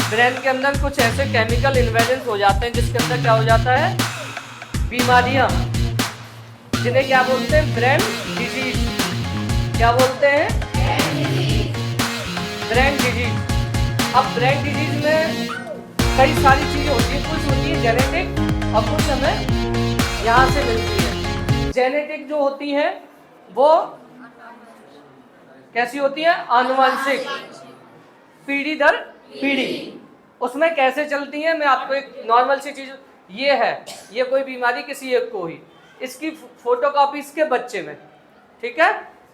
Brain के अंदर कुछ ऐसे केमिकल इन्वेलेंस हो जाते हैं जिसके अंदर क्या हो जाता है, बीमारियां, जिन्हें क्या बोलते हैं, ब्रेन डिजीज। क्या बोलते हैं, ब्रेन डिजीज। अब ब्रेन डिजीज में कई सारी चीजें होती है, कुछ होती है जेनेटिक और कुछ हमें यहाँ से मिलती है। जेनेटिक जो होती है वो कैसी होती है, आनुवंशिक, पीढ़ी दर पीढ़ी। उसमें कैसे चलती है, मैं आपको एक नॉर्मल सी चीज, ये है, ये कोई बीमारी किसी एक को हुई, इसकी फोटोकॉपी इसके बच्चे में, ठीक है,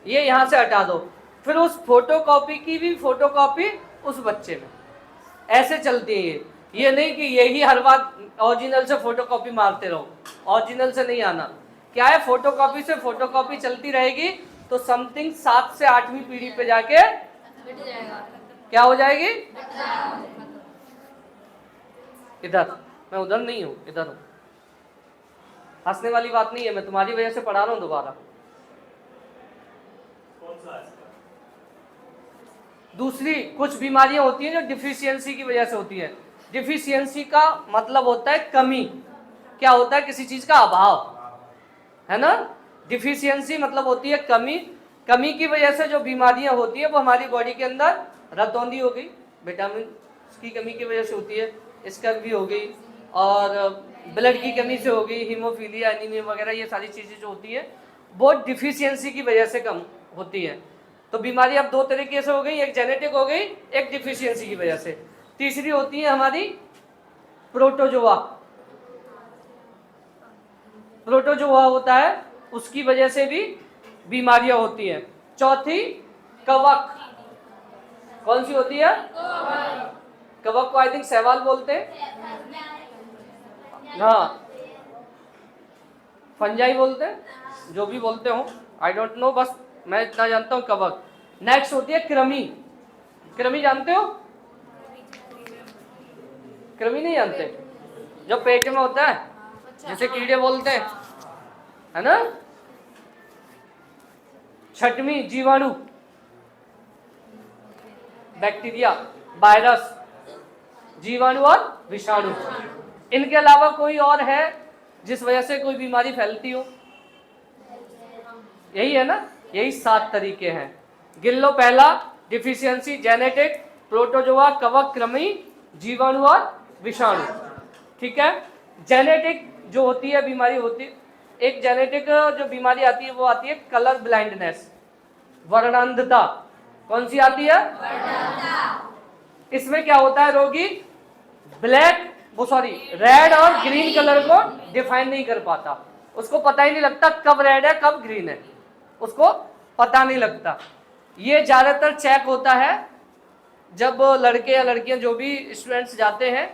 ये यहाँ से हटा दो, फिर उस फोटोकॉपी की भी फोटोकॉपी उस बच्चे में, ऐसे चलती है ये नहीं कि यही हर बार ओरिजिनल से फोटोकॉपी मारते रहो, ओरिजिनल से नहीं आना। क्या है, फोटोकॉपी से फोटोकॉपी चलती रहेगी तो समथिंग 7 से 8वीं पीढ़ी पे जाके क्या हो जाएगी, इधर, मैं उधर नहीं हूं, इधर हूं। हंसने वाली बात नहीं है, मैं तुम्हारी वजह से पढ़ा रहा हूं दोबारा। दूसरी कुछ बीमारियां होती हैं जो डिफिशियंसी की वजह से होती है। डिफिशियंसी का मतलब होता है कमी, क्या होता है, किसी चीज का अभाव, है ना। डिफिशियंसी मतलब होती है कमी, कमी की वजह से जो बीमारियां होती है वो हमारी बॉडी के अंदर, रतौंधी हो गई, विटामिन की कमी की वजह से होती है, स्कर्वी हो गई, और ब्लड की कमी से हो गई, हीमोफीलिया, एनीमिया वगैरह, ये सारी चीजें जो होती है वो डिफिशियंसी की वजह से कम होती है। तो बीमारी अब 2 तरीके से हो गई, एक जेनेटिक हो गई, एक डिफिशियंसी की वजह से। तीसरी होती है हमारी प्रोटोजोआ, प्रोटोजोआ होता है, उसकी वजह से भी बीमारियां होती हैं। चौथी कवक, कौन सी होती है, कवक को आई थिंक सहवाल बोलते हैं, हाँ फंजाई बोलते हैं, जो भी बोलते हो, आई डोंट नो, बस मैं इतना जानता हूँ कवक। नेक्स्ट होती है कृमि, कृमि जानते हो, कृमि नहीं जानते, जो पेट में होता है, जैसे कीड़े बोलते हैं, है ना। छठवीं जीवाणु, बैक्टीरिया, वायरस, जीवाणु और विषाणु। इनके अलावा कोई और है जिस वजह से कोई बीमारी फैलती हो, यही है ना, यही 7 तरीके हैं। गिन लो, पहला डिफिशियंसी, जेनेटिक, प्रोटोजोआ, कवक, कृमि, जीवाणु और विषाणु, ठीक है। जेनेटिक जो होती है बीमारी होती है, एक जेनेटिक जो बीमारी आती है वो आती है कलर ब्लाइंडनेस, वर्णांधता। कौन सी आती है, इसमें क्या होता है, रोगी ब्लैक, वो सॉरी रेड और ग्रीन कलर को डिफाइन नहीं कर पाता, उसको पता ही नहीं लगता कब रेड है कब ग्रीन है, उसको पता नहीं लगता। ये ज्यादातर चेक होता है जब लड़के या लड़कियां, जो भी स्टूडेंट्स जाते हैं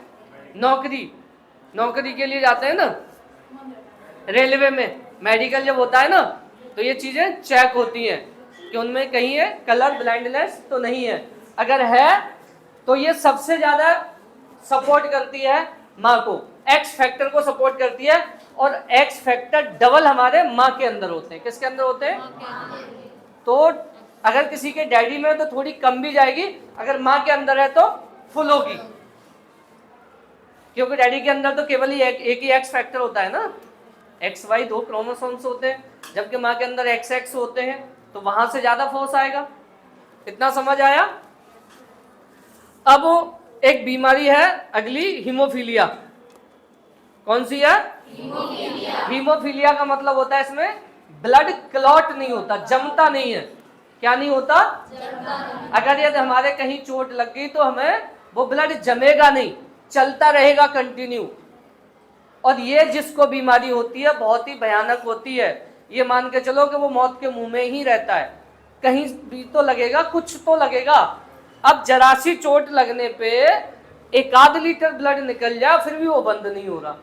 नौकरी के लिए जाते हैं ना, रेलवे में, मेडिकल जब होता है ना, तो ये चीजें चेक होती हैं कि उनमें कहीं है कलर ब्लाइंडनेस तो नहीं है। अगर है तो ये सबसे ज्यादा सपोर्ट करती है माँ को, एक्स फैक्टर को सपोर्ट करती है, और एक्स फैक्टर डबल हमारे माँ के अंदर होते हैं। किसके अंदर होते हैं, तो अगर किसी के डैडी में है तो थोड़ी कम भी जाएगी, अगर माँ के अंदर है तो फुल होगी, क्योंकि डैडी के अंदर तो केवल ही एक ही एक्स फैक्टर होता है ना, एक्स वाई 2 क्रोमोसोम्स होते हैं, जबकि माँ के अंदर एक्स एक्स होते हैं, तो वहां से ज्यादा फोर्स आएगा। इतना समझ आया। अब एक बीमारी है अगली, हीमोफीलिया। कौन सी है, हीमोफीलिया का मतलब होता है इसमें ब्लड क्लॉट नहीं होता, जमता नहीं है। क्या नहीं होता, अगर यदि हमारे कहीं चोट लग गई तो हमें वो ब्लड जमेगा नहीं, चलता रहेगा कंटिन्यू। और ये जिसको बीमारी होती है बहुत ही भयानक होती है, ये मान के चलो कि वो मौत के मुंह में ही रहता है, कहीं भी तो लगेगा, कुछ तो लगेगा। अब जरा सी चोट लगने पे 1 लीटर ब्लड निकल जाए फिर भी वो बंद नहीं हो रहा,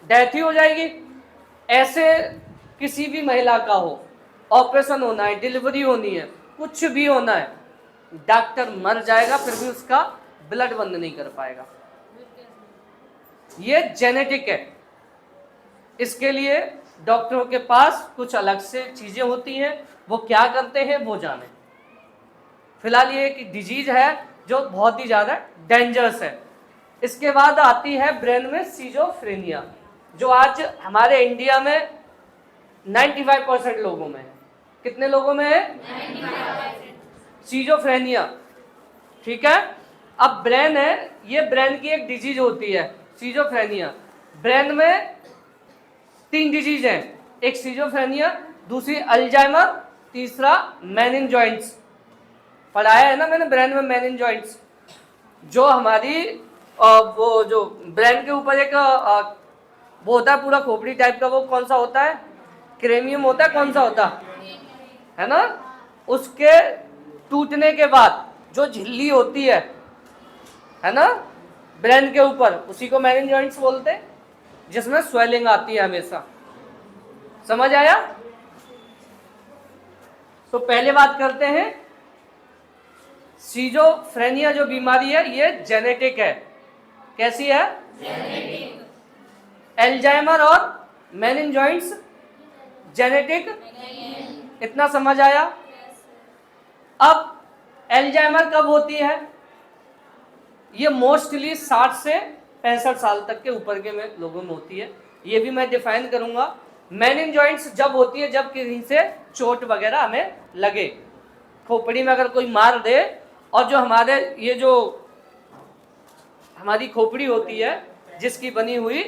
डेथ ही हो जाएगी। ऐसे किसी भी महिला का हो, ऑपरेशन होना है, डिलीवरी होनी है, कुछ भी होना है, डॉक्टर मर जाएगा फिर भी उसका ब्लड बंद नहीं कर पाएगा। ये जेनेटिक है। इसके लिए डॉक्टरों के पास कुछ अलग से चीजें होती हैं, वो क्या करते हैं वो जाने। फिलहाल ये एक डिजीज है जो बहुत ही ज़्यादा डेंजरस है। इसके बाद आती है ब्रेन में सीजोफ्रेनिया, जो आज हमारे इंडिया में 95% लोगों में है। कितने लोगों में है? 95%। सीजोफ्रेनिया, ठीक है। अब ब्रेन है, ये ब्रेन की एक डिजीज होती है सीजोफ्रेनिया। ब्रेन में 3 डिजीज हैं, एक सीजोफ्रेनिया, दूसरी अल्जाइमर, तीसरा मेनिंजाइट्स। पढ़ाया है ना मैंने ब्रेन में मेनिंजाइट्स, जो हमारी वो जो ब्रेन के ऊपर एक वो होता है पूरा खोपड़ी टाइप का, वो कौन सा होता है? क्रेमियम होता है, कौन सा होता है ना? उसके टूटने के बाद जो झिल्ली होती है ना ब्रेन के ऊपर, उसी को मेनिंजाइट्स बोलते हैं, जिसमें स्वेलिंग आती है हमेशा। समझ आया? तो पहले बात करते हैं, सीजोफ्रेनिया जो बीमारी है ये जेनेटिक है। कैसी है? जेनेटिक। एल्जाइमर और मेनिंजाइट्स जेनेटिक, इतना समझ आया? अब एल्जाइमर कब होती है? ये मोस्टली 60 से 65 साल तक के ऊपर के में लोगों में होती है, ये भी मैं डिफाइन करूंगा। मेनिंजाइट्स जब होती है जब किसी से चोट वगैरह हमें लगे, खोपड़ी में अगर कोई मार दे, और जो हमारे ये जो हमारी खोपड़ी होती है जिसकी बनी हुई,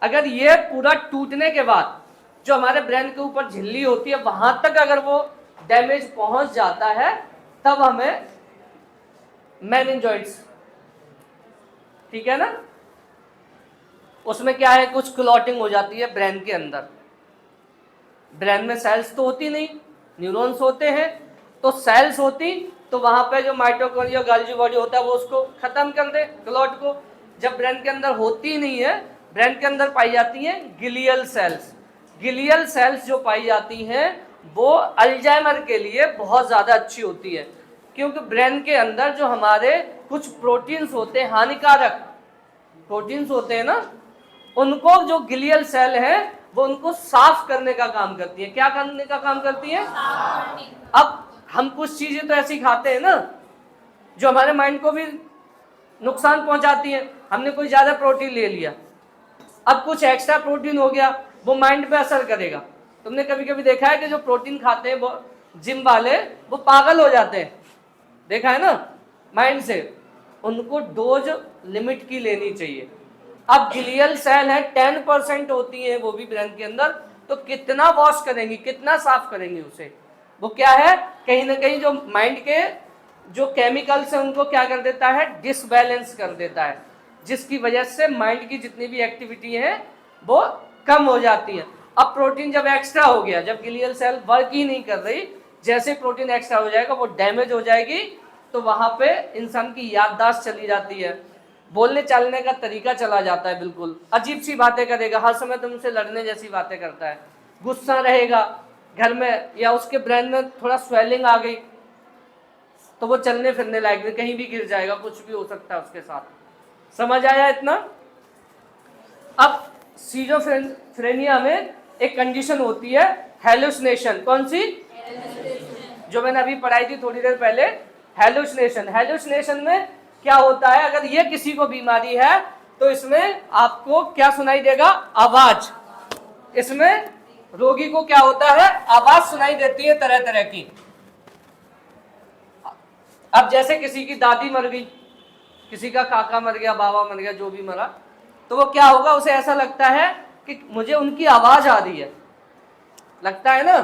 अगर ये पूरा टूटने के बाद जो हमारे ब्रेन के ऊपर झिल्ली होती है वहां तक अगर वो डैमेज पहुंच जाता है, तब हमें मेनिंजाइट्स, ठीक है ना। उसमें क्या है, कुछ क्लॉटिंग हो जाती है ब्रेन के अंदर। ब्रेन में सेल्स तो होती नहीं, न्यूरॉन्स होते हैं, तो सेल्स होती तो वहां पे जो माइटोकॉन्ड्रिया गाल्जी बॉडी होता है वो उसको खत्म कर दे, क्लॉट को। जब ब्रेन के अंदर होती नहीं है, ब्रेन के अंदर पाई जाती हैं ग्लियल सेल्स। ग्लियल सेल्स जो पाई जाती हैं वो अल्जाइमर के लिए बहुत ज़्यादा अच्छी होती है, क्योंकि ब्रेन के अंदर जो हमारे कुछ प्रोटीन्स होते हैं, हानिकारक प्रोटीन्स होते हैं ना, उनको जो ग्लियल सेल है वो उनको साफ करने का काम करती है। क्या करने का काम करती है? अब हम कुछ चीजें तो ऐसी खाते हैं ना जो हमारे माइंड को भी नुकसान पहुंचाती है। हमने कोई ज्यादा प्रोटीन ले लिया, अब कुछ एक्स्ट्रा प्रोटीन हो गया, वो माइंड पे असर करेगा। तुमने कभी कभी देखा है कि जो प्रोटीन खाते हैं वो जिम वाले, वो पागल हो जाते हैं, देखा है ना, माइंड से। उनको डोज लिमिट की लेनी चाहिए। अब ग्लियल सेल है 10% होती है वो भी ब्रेन के अंदर, तो कितना वॉश करेंगी, कितना साफ करेंगी उसे? वो क्या है, कहीं ना कहीं जो माइंड के जो केमिकल्स है उनको क्या कर देता है, डिसबैलेंस कर देता है, जिसकी वजह से माइंड की जितनी भी एक्टिविटी है वो कम हो जाती है। अब प्रोटीन जब एक्स्ट्रा हो गया, जब ग्लियल सेल वर्क ही नहीं कर रही, जैसे प्रोटीन एक्स्ट्रा हो जाएगा वो डैमेज हो जाएगी, तो वहां पे इंसान की याददाश्त चली जाती है, बोलने चालने का तरीका चला जाता है, बिल्कुल अजीब सी बातें करेगा, हर समय तुमसे लड़ने जैसी बातें करता है, गुस्सा रहेगा घर में, या उसके ब्रेन में थोड़ा स्वेलिंग आ गई तो वो चलने फिरने लायक नहीं, कहीं भी गिर जाएगा, कुछ भी हो सकता है उसके साथ। समझ आया इतना? अब सीजोफ्रेनिया में एक कंडीशन होती है हेलुसिनेशन। कौन सी? जो मैंने अभी पढ़ाई थी थोड़ी देर पहले, हेलुसिनेशन। हेलुसिनेशन में क्या होता है, अगर ये किसी को बीमारी है तो इसमें आपको क्या सुनाई देगा? आवाज। इसमें रोगी को क्या होता है, आवाज सुनाई देती है तरह तरह की। अब जैसे किसी की दादी मर गई, किसी का काका मर गया, बाबा मर गया, जो भी मरा, तो वो क्या होगा, उसे ऐसा लगता है कि मुझे उनकी आवाज आ रही है, लगता है ना।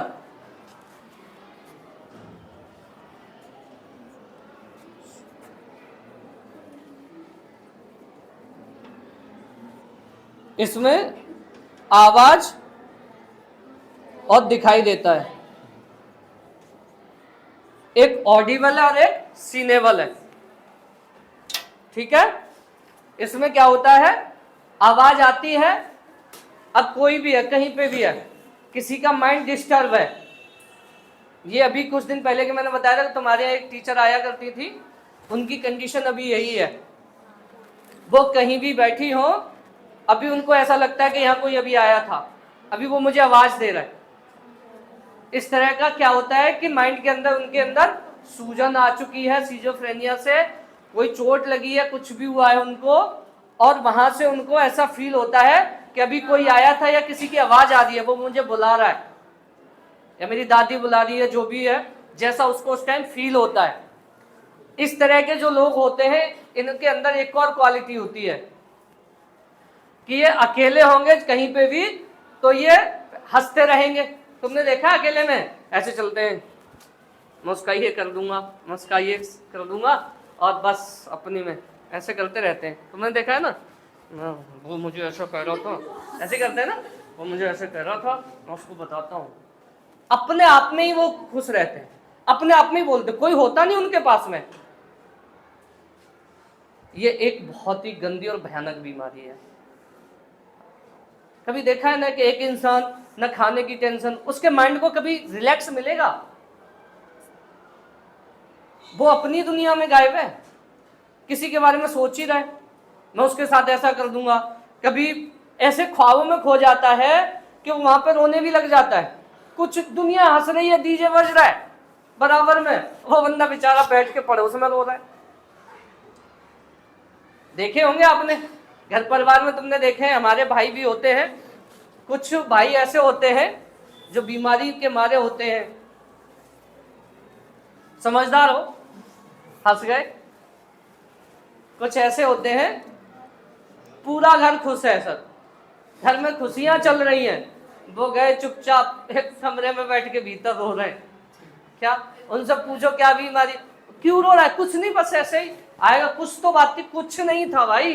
इसमें आवाज और दिखाई देता है, एक ऑडिबल है और एक सीनेबल है, ठीक है। इसमें क्या होता है, आवाज आती है, अब कोई भी है, कहीं पे भी है, किसी का माइंड डिस्टर्ब है। ये अभी कुछ दिन पहले के मैंने बताया था, तुम्हारे यहाँ एक टीचर आया करती थी, उनकी कंडीशन अभी यही है, वो कहीं भी बैठी हो, अभी उनको ऐसा लगता है कि यहाँ कोई अभी आया था, अभी वो मुझे आवाज दे रहा है। इस तरह का क्या होता है कि माइंड के अंदर, उनके अंदर सूजन आ चुकी है सिजोफ्रेनिया से, कोई चोट लगी है, कुछ भी हुआ है उनको, और वहां से उनको ऐसा फील होता है कि अभी कोई आया था या किसी की आवाज आ रही है, वो मुझे बुला रहा है या मेरी दादी बुला रही है, जो भी है, जैसा उसको उस टाइम फील होता है। इस तरह के जो लोग होते हैं, इनके अंदर एक और क्वालिटी होती है कि ये अकेले होंगे कहीं पे भी तो ये हंसते रहेंगे। तुमने देखा अकेले में ऐसे चलते हैं, मुस्काइए कर दूंगा, मुस्काइए कर दूंगा, और बस अपनी में ऐसे करते रहते हैं। तुमने देखा है ना, वो मुझे ऐसा कह रहा था, ऐसे करते हैं ना, वो मुझे ऐसे कह रहा था, मैं उसको बताता हूँ। अपने आप में ही वो खुश रहते हैं, अपने आप में ही बोलते, कोई होता नहीं उनके पास में। ये एक बहुत ही गंदी और भयानक बीमारी है। कभी देखा है ना कि एक इंसान न खाने की टेंशन, उसके माइंड को कभी रिलैक्स मिलेगा? वो अपनी दुनिया में गायब है, किसी के बारे में सोच ही रहा है, मैं उसके साथ ऐसा कर दूंगा। कभी ऐसे ख्वाबों में खो जाता है कि वहां पे रोने भी लग जाता है। कुछ दुनिया हंस रही है, डीजे बज रहा है बराबर में, वो बंदा बेचारा बैठ के पड़ोस में रो रहा है। देखे होंगे आपने, घर परिवार में तुमने देखे हैं, हमारे भाई भी होते हैं, कुछ भाई ऐसे होते हैं जो बीमारी के मारे होते हैं, समझदार हो, हंस गए। कुछ ऐसे होते हैं पूरा घर खुश है, सर घर में खुशियां चल रही हैं, वो गए चुपचाप एक कमरे में बैठ के भीतर रो रहे हैं। क्या उनसे पूछो क्या बीमारी, क्यों रो रहा है? कुछ नहीं, बस ऐसे ही आएगा, कुछ तो बात थी, कुछ नहीं था भाई,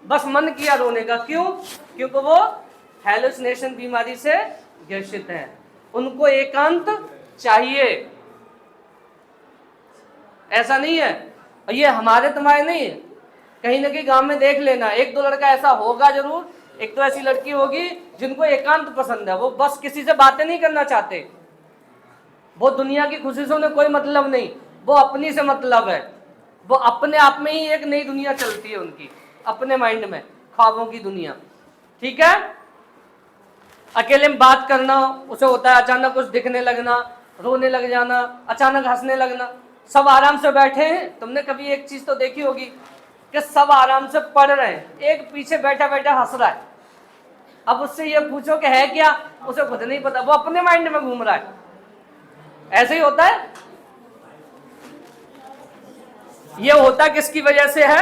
बस मन किया रोने का। क्यों? क्योंकि वो हैलुसिनेशन बीमारी से ग्रसित हैं, उनको एकांत चाहिए। ऐसा नहीं है, ये हमारे तुम्हारे नहीं है, कहीं ना कहीं गांव में देख लेना, एक दो लड़का ऐसा होगा जरूर, एक तो ऐसी लड़की होगी जिनको एकांत पसंद है, वो बस किसी से बातें नहीं करना चाहते, वो दुनिया की खुशी से उन्हें कोई मतलब नहीं, वो अपनी से मतलब है, वो अपने आप में ही एक नई दुनिया चलती है उनकी, अपने माइंड में ख्वाबों की दुनिया। ठीक है, अकेले में बात करना उसे होता है अचानक कुछ दिखने लगना, रोने लग जाना, अचानक हंसने लगना। सब आराम से बैठे हैं, तुमने कभी एक चीज तो देखी होगी कि सब आराम से पढ़ रहे हैं, एक पीछे बैठा बैठा हंस रहा है। अब उससे ये पूछो कि है क्या, उसे खुद नहीं पता, वो अपने माइंड में घूम रहा है। ऐसे ही होता है। ये होता किसकी वजह से है?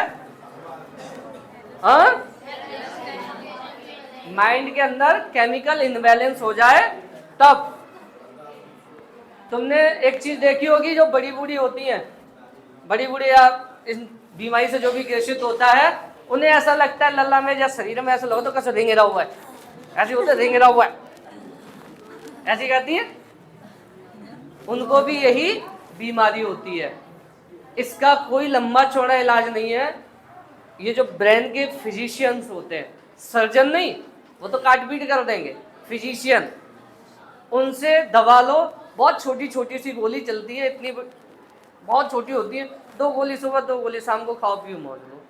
हाँ, माइंड के अंदर केमिकल इनबैलेंस हो जाए तब। तुमने एक चीज देखी होगी, जो बड़ी बूढ़ी होती हैं, बड़ी बूढ़ी या इस बीमारी से जो भी ग्रसित होता है, उन्हें ऐसा लगता है लल्ला में या शरीर में ऐसा लगता तो कैसे रिंग रहा हुआ है, ऐसे होता है रिंग रहा हुआ है, ऐसी कहती है, उनको भी यही बीमारी होती है। इसका कोई लंबा चौड़ा इलाज नहीं है। ये जो ब्रेन के फिजिशियंस होते हैं, सर्जन नहीं, वो तो काट पीट कर देंगे, फिजिशियन, उनसे दवा लो, बहुत छोटी छोटी सी गोली चलती है, इतनी बहुत छोटी होती है, 2 गोली सुबह 2 गोली शाम को खाओ पियो मौज लो,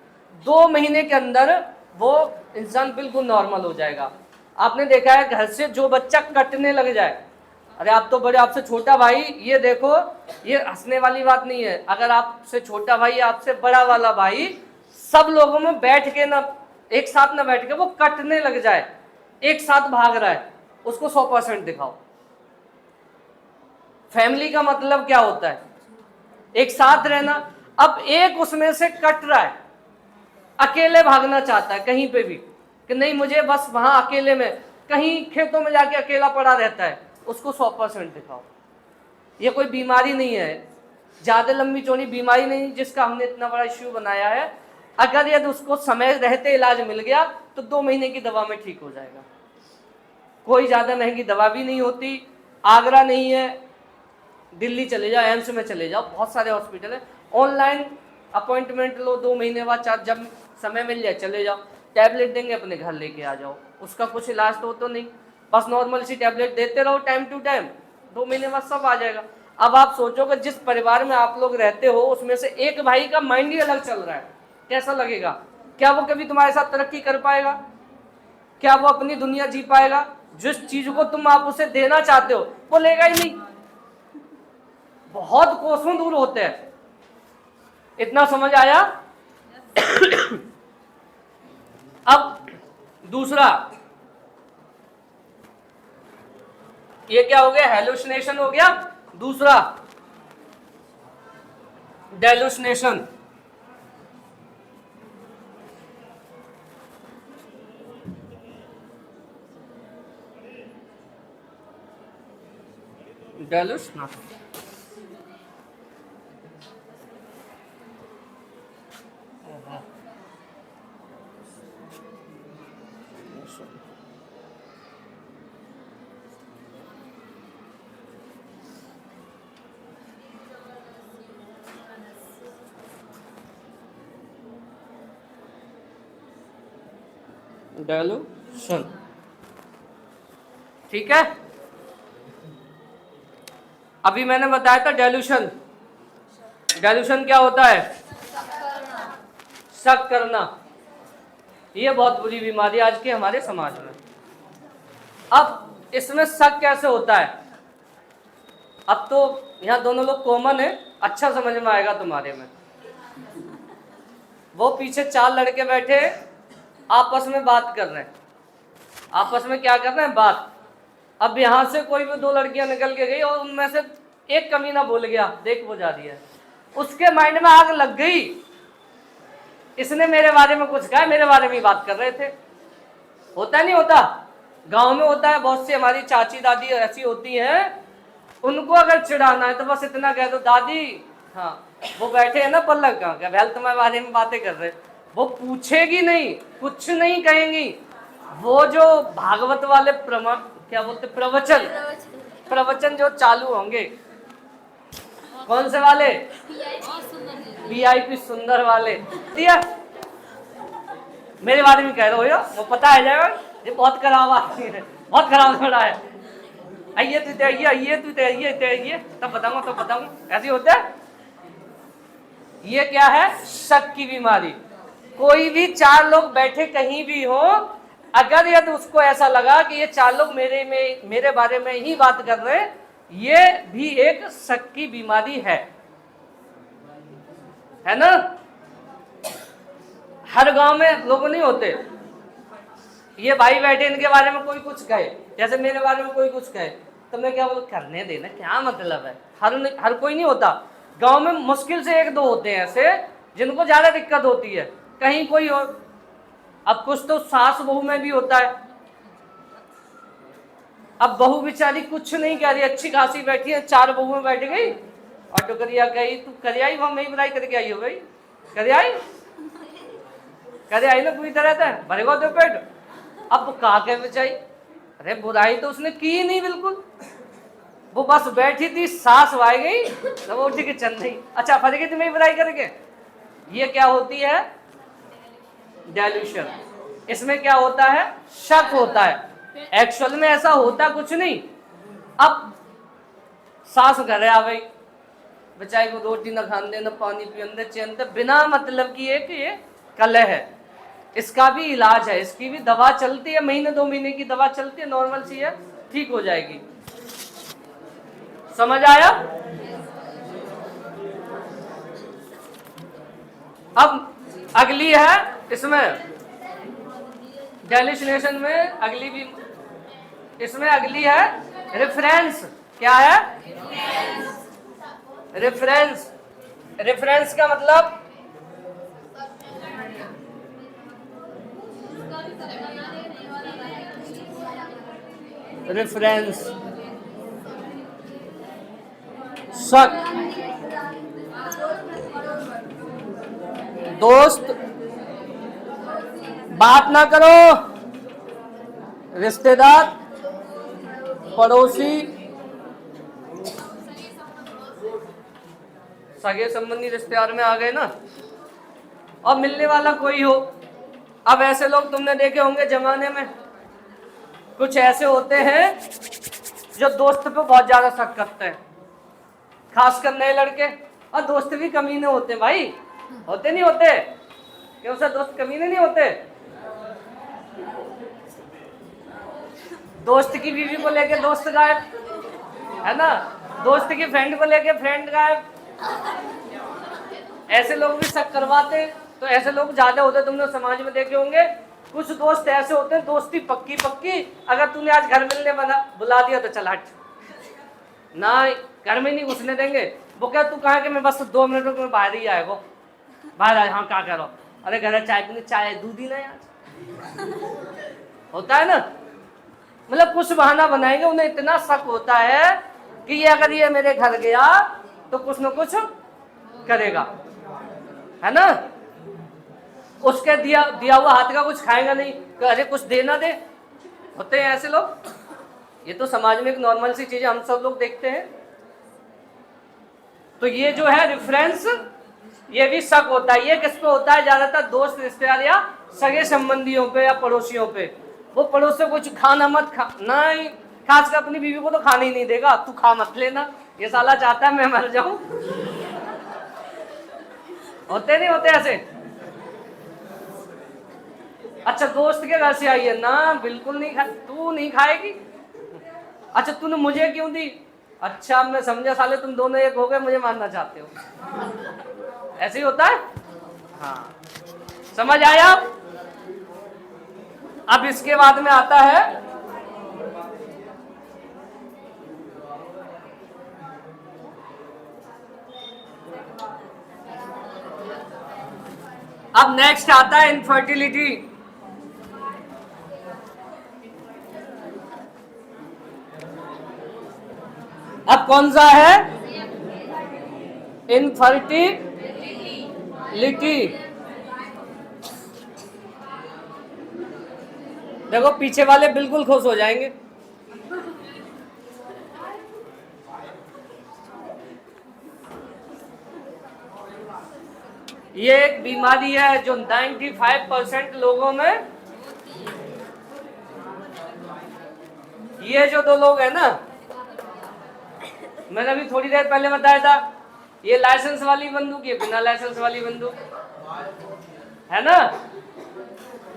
2 महीने के अंदर वो इंसान बिल्कुल नॉर्मल हो जाएगा। आपने देखा है घर से जो बच्चा कटने लग जाए, अरे आप तो बड़े, आपसे छोटा भाई, ये देखो, ये हंसने वाली बात नहीं है, अगर आपसे छोटा भाई आपसे बड़ा वाला भाई सब लोगों में बैठ के ना, एक साथ ना बैठ के वो कटने लग जाए, एक साथ भाग रहा है, उसको 100% दिखाओ। फैमिली का मतलब क्या होता है? एक साथ रहना। अब एक उसमें से कट रहा है, अकेले भागना चाहता है कहीं पे भी, कि नहीं मुझे बस वहां अकेले में, कहीं खेतों में जाके अकेला पड़ा रहता है, उसको 100% दिखाओ। ये कोई बीमारी नहीं है, ज्यादा लंबी चौड़ी बीमारी नहीं जिसका हमने इतना बड़ा इश्यू बनाया है। अगर यदि उसको समय रहते इलाज मिल गया तो 2 महीने की दवा में ठीक हो जाएगा। कोई ज्यादा महंगी दवा भी नहीं होती, आगरा नहीं है, दिल्ली चले जाओ, एम्स में चले जाओ, बहुत सारे हॉस्पिटल है, ऑनलाइन अपॉइंटमेंट लो, 2 महीने बाद, चार जब समय मिल जाए चले जाओ, टैबलेट देंगे अपने घर लेके आ जाओ, उसका कुछ इलाज तो नहीं, बस नॉर्मल सी टैबलेट देते रहो टाइम टू टाइम, 2 महीने बाद सब आ जाएगा। अब आप सोचो कि जिस परिवार में आप लोग रहते हो उसमें से एक भाई का माइंड ही अलग चल रहा है, कैसा लगेगा? क्या वो कभी तुम्हारे साथ तरक्की कर पाएगा? क्या वो अपनी दुनिया जी पाएगा? जिस चीज को तुम आप उसे देना चाहते हो वो लेगा ही नहीं, बहुत कोसों दूर होते हैं। इतना समझ आया? अब दूसरा, ये क्या हो गया? हेलुसिनेशन हो गया। दूसरा डेलुसिनेशन। डेलुसिनेशन डेलुशन, ठीक है। अभी मैंने बताया था डेलुशन। डेलुशन क्या होता है? शक करना। ये बहुत बुरी बीमारी आज के हमारे समाज में। अब इसमें शक कैसे होता है? अब तो यहाँ दोनों लोग कॉमन है, अच्छा समझ में आएगा तुम्हारे में। वो पीछे 4 लड़के बैठे आपस में बात कर रहे हैं। आपस में क्या कर रहे हैं? बात। अब यहाँ से कोई भी 2 लड़कियां निकल के गई और उनमें से एक कमीना बोल गया, देख वो जा रही है। उसके माइंड में आग लग गई, इसने मेरे बारे में कुछ कहा, मेरे बारे में ही बात कर रहे थे। होता नहीं होता? गांव में होता है। बहुत सी हमारी चाची दादी ऐसी होती हैं, उनको अगर चिढ़ाना है तो बस इतना कह दो, दादी हाँ वो बैठे हैं ना पल्लक, कहाँ क्या भैल तुम्हारे बारे में बातें कर रहे। वो पूछेगी नहीं, कुछ नहीं कहेंगी। वो जो भागवत वाले क्या बोलते प्रवचन जो चालू होंगे, कौन से वाले? वीआईपी सुंदर वाले। दिया मेरे बारे में कह रहे हो, वो पता है जाएगा ये बहुत खराब आदमी है, बहुत खराब खड़ा है। आइए तू आइए तब बताऊंगा ऐसे होता है। ये क्या है? शक की बीमारी। कोई भी 4 लोग बैठे कहीं भी हो, अगर यदि उसको ऐसा लगा कि ये 4 लोग मेरे बारे में ही बात कर रहे हैं, ये भी एक शक की बीमारी है ना? हर गांव में लोग नहीं होते। ये भाई बैठे, इनके बारे में कोई कुछ कहे, जैसे मेरे बारे में कोई कुछ कहे तो मैं क्या बोलूं, करने देना, क्या मतलब है। हर कोई नहीं होता। गांव में मुश्किल से 1-2 होते हैं ऐसे जिनको ज्यादा दिक्कत होती है, कहीं कोई और। अब कुछ तो सास बहू में भी होता है। अब बहू बेचारी कुछ नहीं कह रही, अच्छी खासी बैठी है, 4 बहुएं बैठ गई और टुकरिया कही, तू कर आई, वहां मैं बुराई करके आई हो भाई, कर आई ना पूरी तरह से भरे गो तो पेट। अब कहा के बेचाई, अरे बुराई तो उसने की ही नहीं बिल्कुल, वो बस बैठी थी, सास वाई गई तो वो उठी के चल रही। अच्छा फर गई तुम्हें बुराई करके। ये क्या होती है? डेल्यूशन। इसमें क्या होता है? शक होता है। एक्चुअल में ऐसा होता कुछ नहीं। अब सास घर आ भाई, बचाई को रोटी न खान दे, न पानी पियन दे, चैन दे, बिना मतलब की एक ये कलह है। इसका भी इलाज है, इसकी भी दवा चलती है, 1-2 महीने की दवा चलती है, नॉर्मल सी है, ठीक हो जाएगी। समझ आया? अब अगली है इसमें डेल्यूसिनेशन में, अगली भी इसमें अगली है रेफरेंस। क्या है? रेफरेंस। रेफरेंस का मतलब रेफरेंस शक, दोस्त बात ना करो, रिश्तेदार, पड़ोसी, सगे संबंधी रिश्तेदार में आ गए ना, और मिलने वाला कोई हो। अब ऐसे लोग तुमने देखे होंगे जमाने में, कुछ ऐसे होते हैं जो दोस्त पे बहुत ज्यादा शक करते हैं, खासकर नए लड़के। और दोस्त भी कमीने होते हैं भाई, होते नहीं होते? क्यों सर दोस्त कमीने नहीं होते? दोस्त की बीवी को लेके दोस्त गायब, है ना? दोस्त की फ्रेंड को लेके फ्रेंड का ऐसे लोग भी शक करवाते। तो ऐसे लोग ज्यादा होते, तुमने समाज में देखे होंगे। कुछ दोस्त ऐसे होते हैं, दोस्ती पक्की पक्की, अगर तूने आज घर मिलने बुला दिया तो चल हट, ना घर में नहीं घुसने देंगे। वो क्या तू कहा कि मैं बस 2 मिनट में बाहर ही आएगा, बाहर आए। हाँ क्या कह रहा हो? अरे घर चाय पीने, चाय दूध ही ना यार, होता है ना। मतलब कुछ बहाना बनाएंगे, उन्हें इतना शक होता है कि ये अगर ये मेरे घर गया तो कुछ न कुछ करेगा, है ना। उसके दिया हुआ हाथ का कुछ खाएगा नहीं, तो अरे कुछ देना दे। होते हैं ऐसे लोग, ये तो समाज में एक नॉर्मल सी चीज हम सब लोग देखते हैं। तो ये जो है रेफरेंस, ये भी शक होता है। ये किस पे होता है? ज्यादातर दोस्त, रिश्तेदार या सगे संबंधियों पे या पड़ोसियों पे। वो पड़ोस से कुछ खाना मत खा, नहीं, खासकर अपनी बीवी को तो खाने ही नहीं देगा, तू खा मत लेना, ये साला चाहता है मैं मर जाऊं। होते नहीं होते ऐसे? अच्छा दोस्त के घर से आई है ना, बिल्कुल नहीं खा, तू नहीं खाएगी। अच्छा तूने मुझे क्यों दी? अच्छा मैं समझा साले तुम दोनों एक हो गए, मुझे मारना चाहते हो। ऐसे ही होता है। हाँ समझ आया? अब इसके बाद में आता है अब नेक्स्ट आता है इनफर्टिलिटी। अब कौन सा है? इनफर्टिलिटी। देखो पीछे वाले बिल्कुल खुश हो जाएंगे। ये एक बीमारी है जो 95% लोगों में, ये जो 2 लोग हैं ना, मैंने अभी थोड़ी देर पहले बताया था, ये लाइसेंस वाली बंदूक, ये बिना लाइसेंस वाली बंदूक, है ना।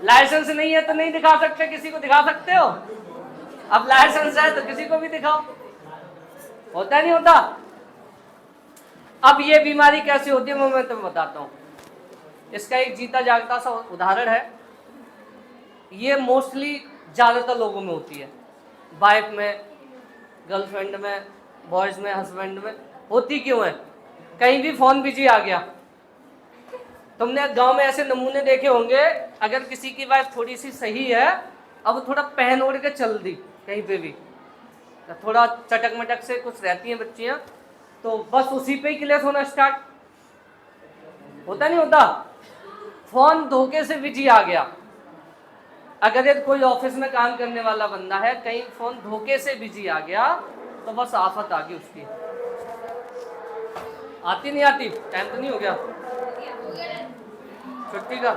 लाइसेंस नहीं है तो नहीं दिखा सकते, किसी को दिखा सकते हो। अब लाइसेंस है तो किसी को भी दिखाओ, होता नहीं होता। अब ये बीमारी कैसे होती है वो मैं तुम्हें बताता हूँ। इसका एक जीता जागता सा उदाहरण है। ये मोस्टली ज्यादातर लोगों में होती है, वाइफ में, गर्लफ्रेंड में, बॉयज में, हस्बैंड में। होती क्यों है? कहीं भी फोन बिजी आ गया। तुमने गांव में ऐसे नमूने देखे होंगे, अगर किसी की वाइफ थोड़ी सी सही है, अब थोड़ा पहन ओढ़ के चल दी कहीं पे भी, थोड़ा चटक मटक से कुछ रहती हैं बच्चियां, तो बस उसी पे ही क्लेश होना स्टार्ट। होता नहीं होता? फोन धोखे से बिजी आ गया। अगर ये कोई ऑफिस में काम करने वाला बंदा है, कहीं फोन धोखे से बिजी आ गया तो बस आफत आ गई उसकी। आती नहीं आती? टाइम तो नहीं हो गया छुट्टी का?